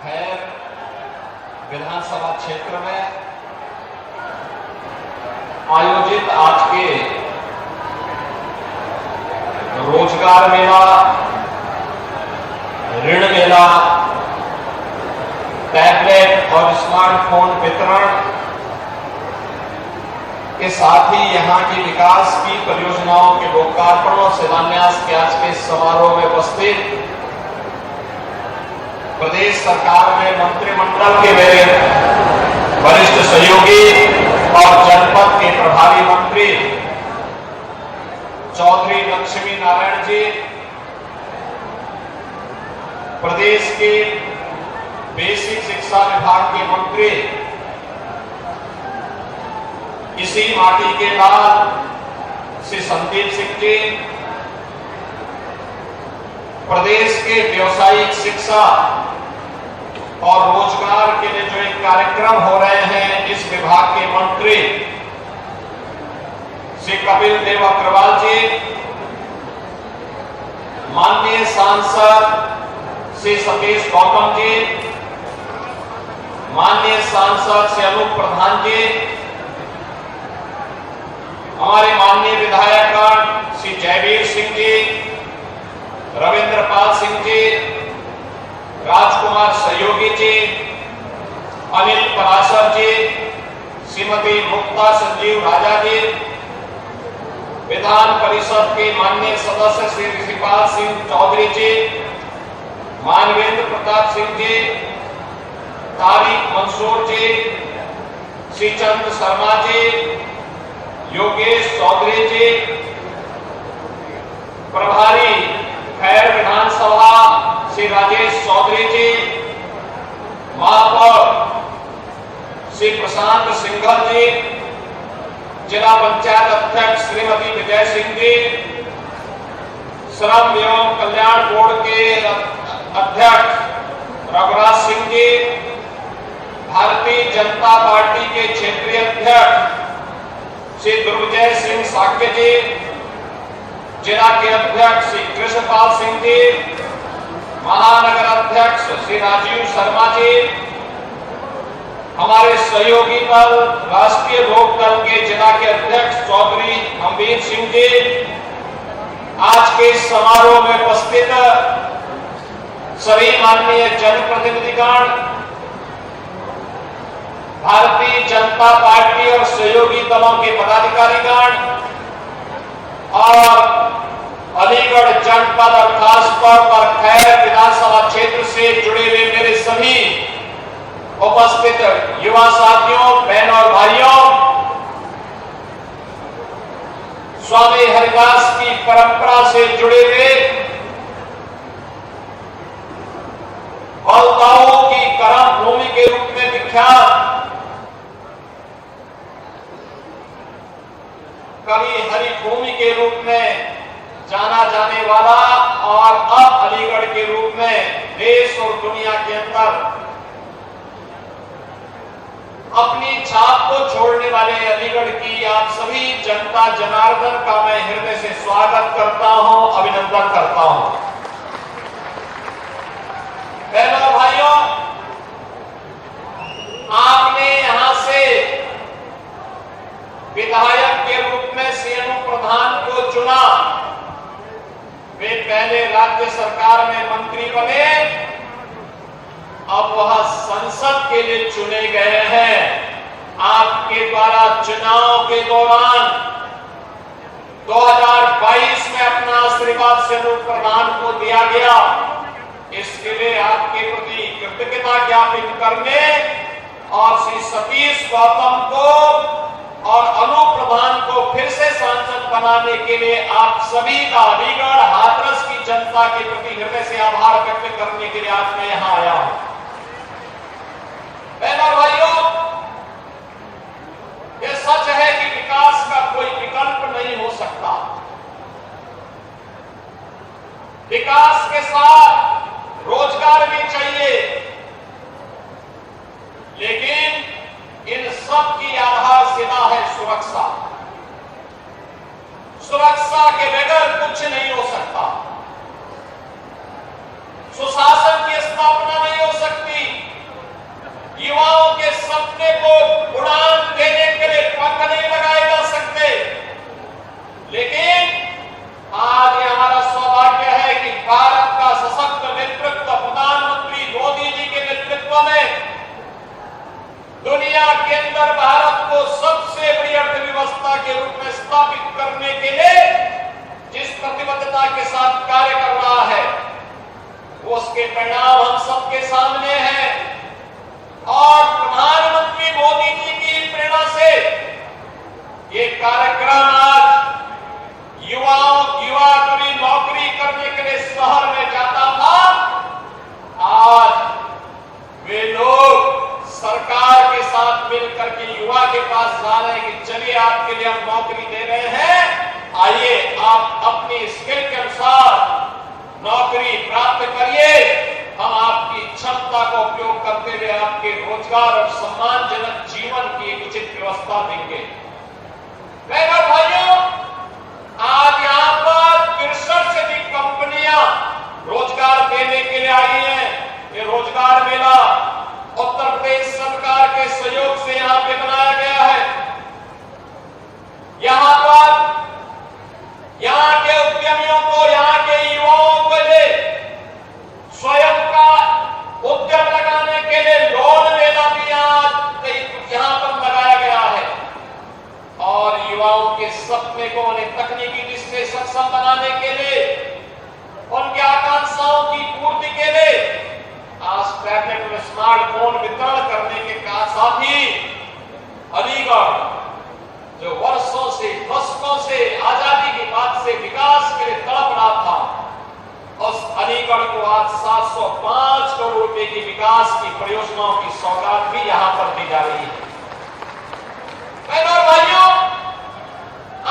खैर विधानसभा क्षेत्र में आयोजित आज के रोजगार मेला, ऋण मेला, टैबलेट और स्मार्टफोन वितरण के साथ ही यहां की विकास की परियोजनाओं के लोकार्पण और शिलान्यास के आज के समारोह में उपस्थित प्रदेश सरकार में मंत्रिमंडल के मेरे वरिष्ठ सहयोगी और जनपद के प्रभारी मंत्री चौधरी लक्ष्मी नारायण जी, प्रदेश के बेसिक शिक्षा विभाग के मंत्री इसी माटी के लाल श्री संदीप सिंह जी, प्रदेश के व्यावसायिक शिक्षा और रोजगार के लिए जो एक कार्यक्रम हो रहे हैं इस विभाग के मंत्री श्री कपिल देव अग्रवाल जी, माननीय सांसद श्री सतीश गौतम जी, माननीय सांसद श्री अनूप प्रधान जी, हमारे माननीय विधायक श्री जयवीर सिंह जी, रविंद्रपाल सिंह जी, राजकुमार सहयोगी जी, अनिल पराशर जी, श्रीमती मुक्ता संजीव राजा जी, विधान परिषद के माननीय सदस्य श्री ऋषिपाल सिंह चौधरी जी, मानवेंद्र प्रताप सिंह जी, तारिक मंसूर जी, श्रीचंद शर्मा जी, योगेश चौधरी जी, प्रभारी खैर विधानसभा श्री राजेश चौधरी जी, महापौर श्री प्रशांत सिंघल जी, जिला पंचायत अध्यक्ष श्रीमती विजय सिंह जी, श्रम एवं कल्याण बोर्ड के अध्यक्ष रघुराज सिंह जी, भारतीय जनता पार्टी के क्षेत्रीय अध्यक्ष श्री दुर्विजय सिंह साक्य जी, जिला के अध्यक्ष श्री कृष्णपाल सिंह जी, महानगर अध्यक्ष श्री राजीव शर्मा जी, हमारे सहयोगी दल राष्ट्रीय लोक दल के जिला के अध्यक्ष चौधरी अमवीर सिंह जी, आज के समारोह में उपस्थित सभी माननीय जनप्रतिनिधिगण, भारतीय जनता पार्टी और सहयोगी दलों के पदाधिकारीगण और अलीगढ़ जनपद और खासतौर पर खैर विधानसभा क्षेत्र से जुड़े हुए मेरे सभी उपस्थित युवा साथियों, बहनों और भाइयों, स्वामी हरिदास की परंपरा से जुड़े हुए बलदाऊ की कर्म भूमि के रूप में विख्यात कवि हरि भूमि के रूप में जाना जाने वाला और अब अलीगढ़ के रूप में देश और दुनिया के अंदर अपनी छाप को छोड़ने वाले अलीगढ़ की आप सभी जनता जनार्दन का मैं हृदय से स्वागत करता हूं, अभिनंदन करता हूं। बहनों भाइयों, आपने यहां से विधायक के रूप में श्री अनूप प्रधान को चुना। वे पहले राज्य सरकार में मंत्री बने, अब वह संसद के लिए चुने गए हैं। आपके द्वारा चुनाव के दौरान 2022 में अपना आशीर्वाद श्री अनूप प्रधान को दिया गया। इसके लिए आपके प्रति कृतज्ञता ज्ञापित करने और श्री सतीश गौतम को और अनूप प्रधान को फिर से सांसद बनाने के लिए आप सभी का अलीगढ़ हाथरस की जनता के प्रति हृदय से आभार व्यक्त करने के लिए आज मैं यहां आया हूं। बहनों भाइयों, यह सच है कि विकास का कोई विकल्प नहीं हो सकता। विकास के साथ रोजगार भी चाहिए, लेकिन इन सब की आधारशिला है सुरक्षा। सुरक्षा के बगैर कुछ नहीं हो सकता। सुशासन की स्थापना नहीं हो सकती। दुनिया के अंदर भारत को सबसे बड़ी अर्थव्यवस्था के रूप में स्थापित करने के लिए जिस प्रतिबद्धता के साथ कार्य कर रहा है, वो उसके परिणाम हम सबके सामने हैं। और प्रधानमंत्री मोदी जी की प्रेरणा से ये कार्यक्रम आज युवा कभी नौकरी करने के लिए शहर में जाता था, आज वे लोग सरकार के साथ मिलकर के युवा के पास जा रहे हैं कि चलिए आपके लिए हम नौकरी दे रहे हैं, आइए आप अपनी स्किल के अनुसार नौकरी प्राप्त करिए, हम आपकी क्षमता का उपयोग करते हुए आपके रोजगार और सम्मानजनक जीवन की एक उचित व्यवस्था देंगे। बहनों भाइयों, आज यहाँ पर 63 से अधिक कंपनियां रोजगार देने के लिए आई हैं। ये रोजगार मेला उत्तर प्रदेश सरकार के सहयोग से यहाँ पे बनाया गया है। यहाँ पर यहाँ के उद्यमियों को, यहाँ के युवाओं को लिए स्वयं का उद्यम लगाने के लिए लोन लेना भी यहाँ पर लगाया गया है। और युवाओं के सपने को उन्हें तकनीकी दृष्टि से सक्षम बनाने के लिए, उनकी आकांक्षाओं की पूर्ति के लिए आज टैबलेट और स्मार्टफोन वितरण करने के साथ ही अलीगढ़ जो वर्षों से, दशकों से, आजादी के बाद से विकास के लिए तड़प रहा था, उस अलीगढ़ को आज 705 करोड़ रुपए की विकास की परियोजनाओं की सौगात भी यहां पर दी जा रही है। बहनों और भाइयों,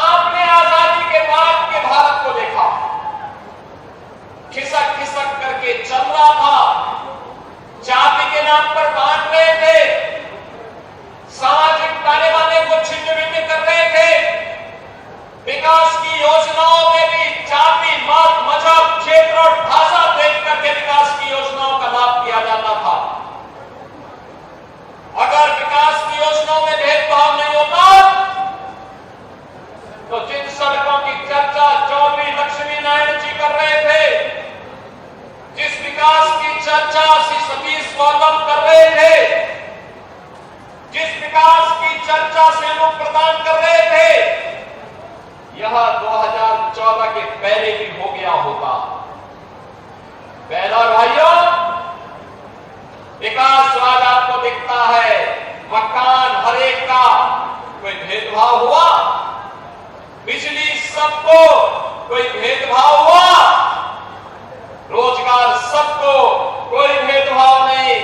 आपने आजादी के बाद के भारत को देखा, खिसक खिसक करके चल रहा था, जाति के नाम पर बांट रहे थे, सामाजिक ताने बाने को छिन्न भिन्न कर रहे थे, विकास की योजनाओं में भी जाति, मत, मजहब, क्षेत्र और भाषा देख करके विकास की योजनाओं का लाभ किया जाता था। अगर विकास की योजनाओं में भेदभाव नहीं होता तो जिन सड़कों की चर्चा चौधरी लक्ष्मी नारायण जी कर रहे थे, जिस विकास की चर्चा श्री सतीश गौतम कर रहे थे, जिस विकास की चर्चा से लोग प्रदान कर रहे थे, यह 2014 के पहले भी हो गया होता। बहनों और भाइयों, विकास आज आपको दिखता है, मकान हर एक का, कोई भेदभाव हुआ, बिजली सबको, कोई भेदभाव हुआ, रोजगार सबको, कोई भेदभाव नहीं।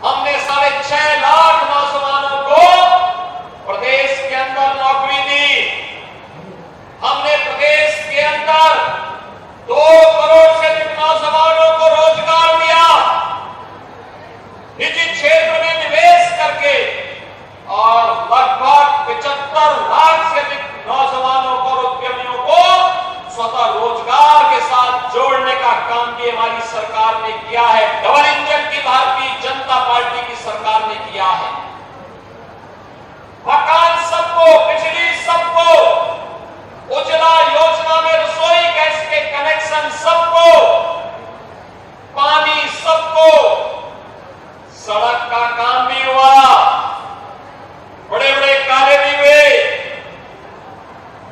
हमने 6.5 लाख नौजवानों को प्रदेश के अंदर नौकरी दी। हमने प्रदेश के अंदर 2 करोड़ से अधिक नौजवानों को रोजगार दिया, निजी क्षेत्र में निवेश करके, और लगभग 75 लाख से अधिक नौजवानों को, उद्यमियों को स्वतः रोजगार के साथ जोड़ने का काम भी हमारी सरकार ने किया है। डबल इंजन की भारतीय जनता पार्टी की सरकार ने किया है। मकान सबको, बिजली सबको, उज्ज्वला योजना में रसोई गैस के कनेक्शन सबको, पानी सबको, सड़क का काम भी हुआ, बड़े बड़े कार्य भी हुए,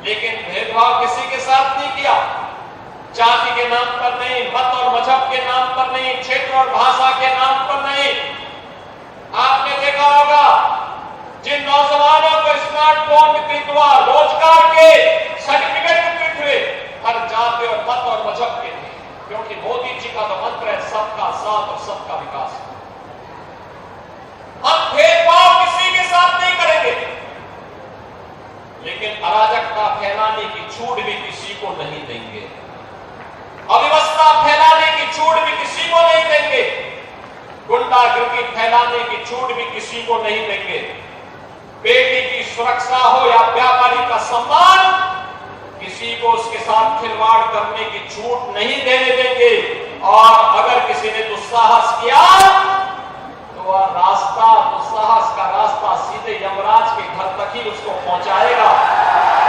लेकिन भेदभाव किसी के साथ नहीं किया। जाति के नाम पर नहीं, मत और मजहब के नाम पर नहीं, क्षेत्र और भाषा के नाम पर नहीं। आपने देखा होगा जिन नौजवानों को स्मार्टफोन वितरित हुआ, रोजगार के सर्टिफिकेट वितरित हुए, हर जाति और मत और मजहब के थे, क्योंकि मोदी जी का तो मंत्र है सबका साथ और सबका विकास। हम भेदभाव किसी के साथ नहीं करेंगे, लेकिन अराजकता फैलाने की छूट भी किसी को नहीं देंगे, अव्यवस्था फैलाने की छूट भी किसी को नहीं देंगे, गुंडागर्दी फैलाने की छूट भी किसी को नहीं देंगे। बेटी की सुरक्षा हो या व्यापारी का सम्मान, किसी को उसके साथ खिलवाड़ करने की छूट नहीं देने देंगे। और अगर किसी ने दुस्साहस किया तो वह रास्ता, दुस्साहस का रास्ता सीधे यमराज के घर तक ही उसको पहुंचाएगा,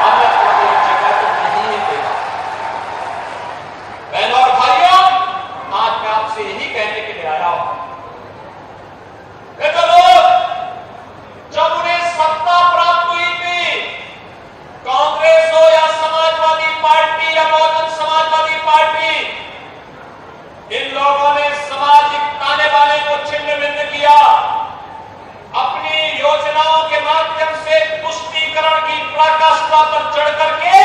अन्यथा कोई जगह तो नहीं देगा। बहनों और भाइयों, आज मैं आपसे यही कहने के लिए आया हूं, लोग किया, अपनी योजनाओं के माध्यम से तुष्टीकरण की पराकाष्ठा पर चढ़ करके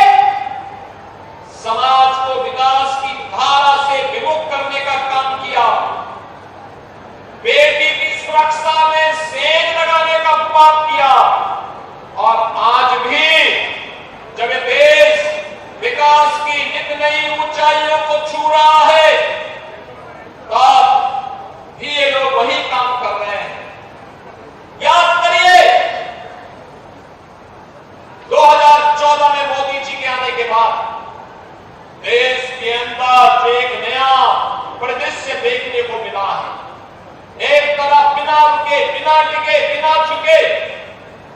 समाज को विकास की धारा से विमुख करने का काम किया, बेटी की सुरक्षा में सेंध लगाने का पाप किया। और आज भी जब ये देश विकास की नित नई ऊंचाइयों को छू रहा है, तब भी ये लोग वही काम कर रहे हैं। याद करिए 2014 में मोदी जी के आने के बाद देश के अंदर एक नया परिदृश्य देखने को मिला है। एक तरफ बिना रुके, बिना टिके, बिना झुके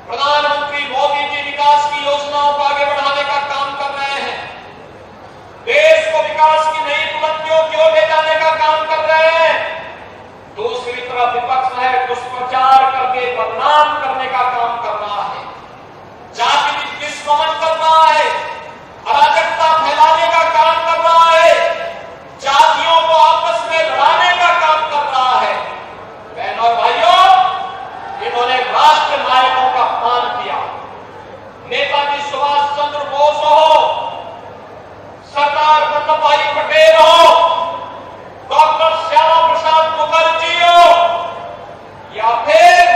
प्रधानमंत्री मोदी जी विकास की योजनाओं को आगे बढ़ाने का काम कर रहे हैं, देश को विकास की नई बुलंदियों की ओर ले जाने का काम कर रहे हैं। दूसरी तरफ विपक्ष है, दुष्प्रचार करके बदनाम करने का काम कर रहा है, जाति दुश्मन कर रहा है, अराजकता फैलाने का काम कर रहा है, जातियों को आपस में लड़ाने का काम कर रहा है। बहनों और भाइयों, इन्होंने राष्ट्र नायकों का अपमान किया। नेताजी सुभाष चंद्र बोस हो, सरदार वल्लभ भाई पटेल हो, डॉक्टर श्यामा प्रसाद मुखर्जी हो, या फिर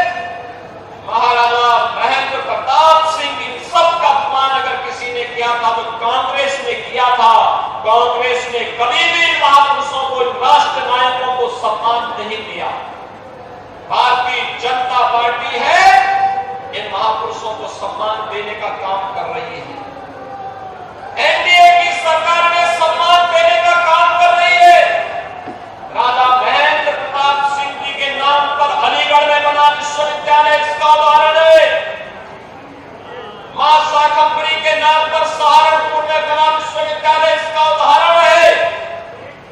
महाराजा महेंद्र प्रताप सिंह, इन सब का अपमान अगर किसी ने किया था तो कांग्रेस ने किया था। कांग्रेस ने कभी भी महापुरुषों को, राष्ट्र नायकों को सम्मान नहीं दिया। भारतीय जनता पार्टी है, इन महापुरुषों को सम्मान देने का काम कर रही है। एनडीए की सरकार ने सम्मान देने का काम कर रही है। राजा महेंद्र प्रताप सिंह जी के नाम पर अलीगढ़ में बना विश्वविद्यालय इसका उदाहरण है। मां शाकंभरी के नाम पर सहारनपुर में बना विश्वविद्यालय इसका उदाहरण है।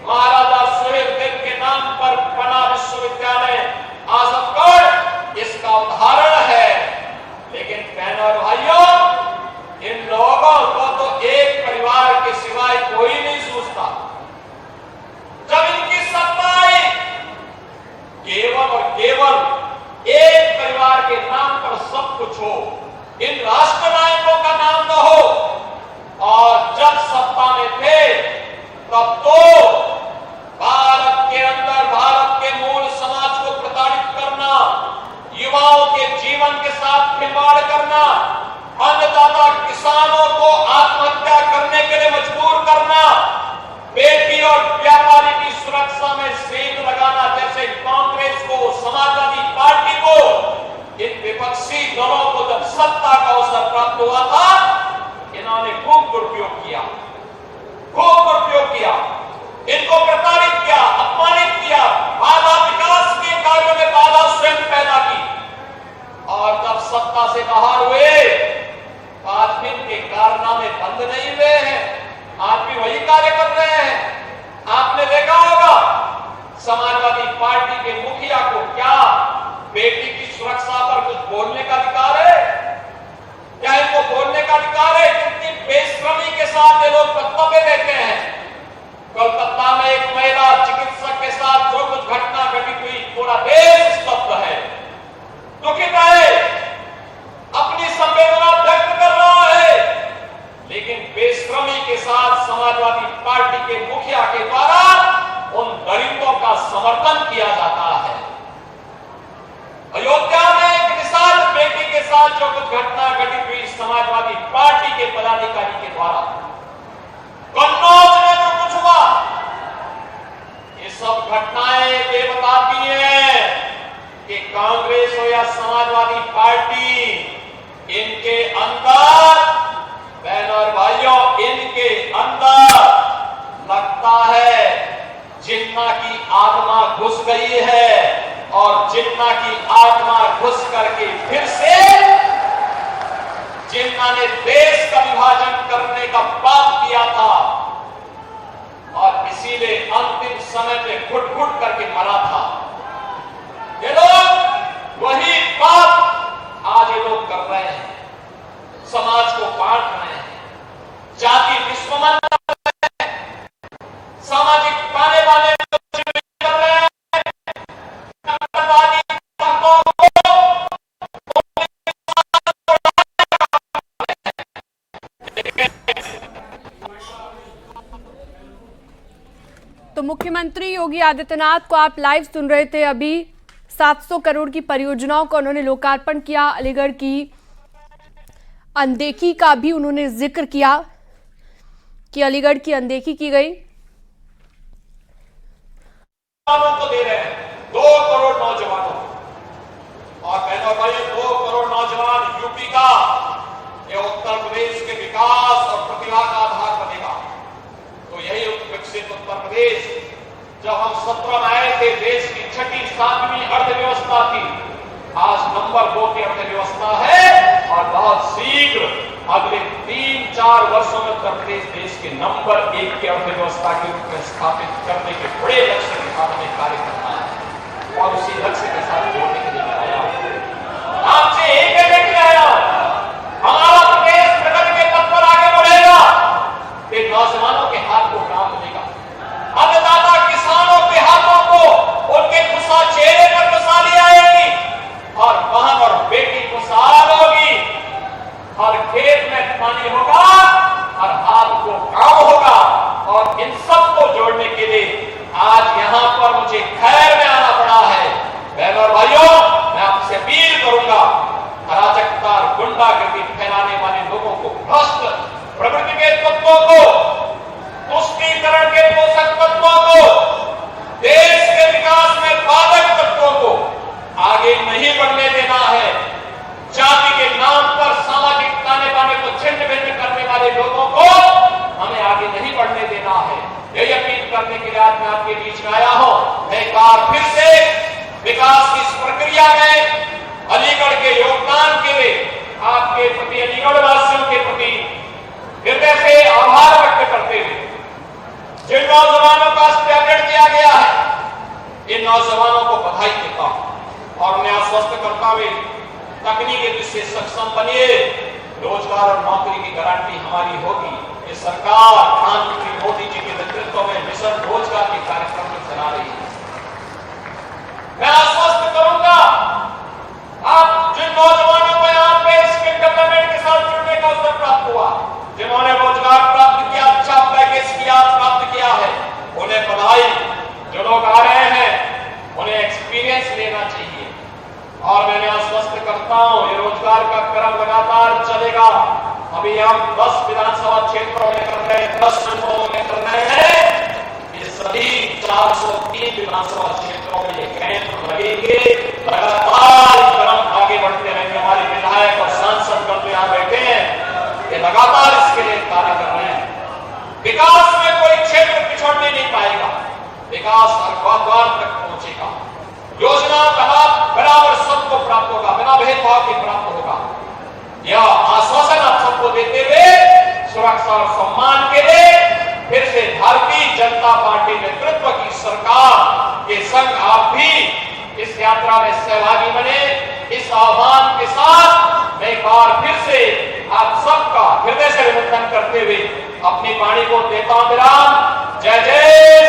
महाराजा सुहेलदेव के नाम पर बना विश्वविद्यालय आजमगढ़ इसका उदाहरण है। लेकिन बहनों और भाइयों, इन लोगों को तो एक परिवार के सिवाय कोई नहीं सोचता। जब इनकी सत्ता आई, केवल और केवल एक परिवार के नाम पर सब कुछ हो, इन राष्ट्र नायकों का नाम न हो। और जब सत्ता में थे तब तो भारत के अंदर भारत के मूल समाज को प्रताड़ित करना, युवाओं के जीवन के साथ खिलवाड़ करना, अन्नदाता किसानों को आत्महत्या करने के लिए मजबूर करना, बेटी और व्यापारी की सुरक्षा में सेंध लगाना, जैसे कांग्रेस को, समाजवादी पार्टी को, इन विपक्षी दलों को जब सत्ता का अवसर प्राप्त हुआ था, इन्होंने खूब दुरुपयोग किया, खूब दुरुपयोग किया, इनको प्रताड़ित किया, अपमानित किया, बाधा, विकास के कार्यों में बाधा स्वयं पैदा की। और जब सत्ता से बाहर हुए, आज भी इनके कारनामे बंद नहीं हुए हैं, आज भी वही कार्य कर रहे हैं। आपने देखा होगा समाजवादी पार्टी के मुखिया को क्या बेटी की सुरक्षा पर कुछ बोलने का अधिकार है? क्या इनको बोलने का अधिकार है? कितनी बेशर्मी के साथ ये लोग वक्तव्य देते हैं। कोलकाता में एक महिला चिकित्सक के साथ जो कुछ घटना घटित हुई, पूरा देश स्तब्ध है, दुखित है, अपनी संवेदना व्यक्त कर रहा है। लेकिन बेशर्मी के साथ समाजवादी पार्टी के मुखिया के द्वारा उन दलितों का समर्थन किया जाता है। अयोध्या में एक निषाद बेटी के साथ जो कुछ घटना घटित हुई समाजवादी पार्टी के पदाधिकारी के द्वारा, कन्नौज में जो कुछ हुआ, ये सब घटनाएं ये बताती हैं कि कांग्रेस हो या समाजवादी पार्टी, इनके अंदर, बहनों और भाइयों, इनके अंदर लगता है जिन्ना की आत्मा घुस गई है। और जिन्ना की आत्मा घुस करके फिर से जिन्ना ने देश का विभाजन करने का पाप किया था, और इसीलिए अंतिम समय पे घुट घुट करके मरा था। ये लोग वही पाप आज ये लोग कर रहे हैं, समाज को बांट रहे हैं, जाति दुश्मन कर रहे हैं, सामाजिक ताने बाने कर रहे हैं, मुख्यमंत्री योगी आदित्यनाथ को आप लाइव सुन रहे थे। अभी 700 करोड़ की परियोजनाओं का उन्होंने लोकार्पण किया। अलीगढ़ की अनदेखी का भी उन्होंने जिक्र किया कि अलीगढ़ की अनदेखी की गई। को दे रहे हैं 2 करोड़ नौजवानों और बहनों भाई 2 करोड़ नौजवान यूपी का ये उत्तर प्रदेश के विकास और प्रतिभा का आधार बनेगा। तो यही विकसित उत्तर प्रदेश जब हम 17 में आए थे, देश की 6ठी 7वीं अर्थव्यवस्था थी, आज नंबर 2 की अर्थव्यवस्था है और बहुत शीघ्र अगले 3-4 वर्षों में उत्तर प्रदेश देश के नंबर 1 की अर्थव्यवस्था के रूप में स्थापित करने के बड़े लक्ष्य के साथ हमें कार्य करना है और उसी लक्ष्य के साथ जोड़ने के लिए आया आपसे एक एजेंडा आया। हमारा प्रदेश प्रगति के पथ पर आगे बढ़ेगा, ये नौजवानों के हाथ को काम मिलेगा, अन्नदाता किसानों के हाथों को उनके खुशहाल चेहरे पर खुशहाली आएगी और बहन और बेटी खुशहाल होगी, हर खेत में पानी होगा, हर हाथ को काम होगा। और इन सब को जोड़ने के लिए आज यहाँ पर मुझे खैर में आना पड़ा है। बहनों और भाइयों, मैं आपसे अपील करूंगा, अराजकता और गुंडागर्दी फैलाने वाले लोगों को, भ्रष्ट प्रवृत्ति के तत्वों को, तुष्टीकरण के पोषक तत्वों को, देश के विकास में बाधक तत्वों को आगे नहीं बढ़ने देना है। जाति के नाम पर सामाजिक ताने बाने को छिन्न भिन्न करने वाले लोगों को हमें आगे नहीं बढ़ने देना है। यही अपील करने के लिए आज मैं आपके बीच में आया हूं। मैं एक बार फिर से विकास की इस प्रक्रिया में अलीगढ़ के योगदान के लिए आपके प्रति, अलीगढ़ वासियों के प्रति हृदय से आभार व्यक्त करते हुए जिन नौजवानों का टैबलेट दिया गया है, इन नौजवानों को बधाई देता हूं और मैं आश्वस्त करता हुए तकनीकी दृष्टि से सक्षम बनिए, रोजगार और नौकरी की गारंटी हमारी होगी। ये सरकार प्रधानमंत्री मोदी जी के नेतृत्व में मिशन रोजगार के कार्यक्रम को चला रही है। मैं आश्वस्त करूंगा, आप जिन नौजवानों को यहाँ पे स्किल डेवलपमेंट के साथ जुड़ने का अवसर प्राप्त हुआ, जिन्होंने रोजगार प्राप्त किया, अच्छा पैकेज किया, प्राप्त किया है, उन्हें बधाई। जो लोग आ रहे हैं उन्हें एक्सपीरियंस लेना चाहिए और मैंने आश्वस्त करता हूं ये रोजगार का क्रम लगातार चलेगा। अभी हम 10 विधानसभा क्षेत्रों में कर रहे हैं, 10 जनपदों में कर रहे हैं। ये सभी 403 विधानसभा क्षेत्रों में ये कैंप लगेंगे। लगातार क्रम आगे बढ़ते रहेंगे। हमारे विधायक और सांसद गण यहाँ बैठे हैं, ये लगातार इसके लिए कार्य कर रहे हैं। विकास में कोई क्षेत्र पिछड़ने नहीं पाएगा, विकास हर द्वार तक पहुंचेगा। योजना का लाभ बराबर सबको प्राप्त होगा, बिना भेदभाव के प्राप्त होगा। यह आश्वासन आप सबको देते हुए सुरक्षा और सम्मान के लिए फिर से भारतीय जनता पार्टी नेतृत्व की सरकार के संग आप भी इस यात्रा में सहभागी बने। इस आह्वान के साथ मैं एक बार फिर से आप सबका हृदय से अभिनंदन करते हुए अपनी वाणी को देता हूं विराम। जय जय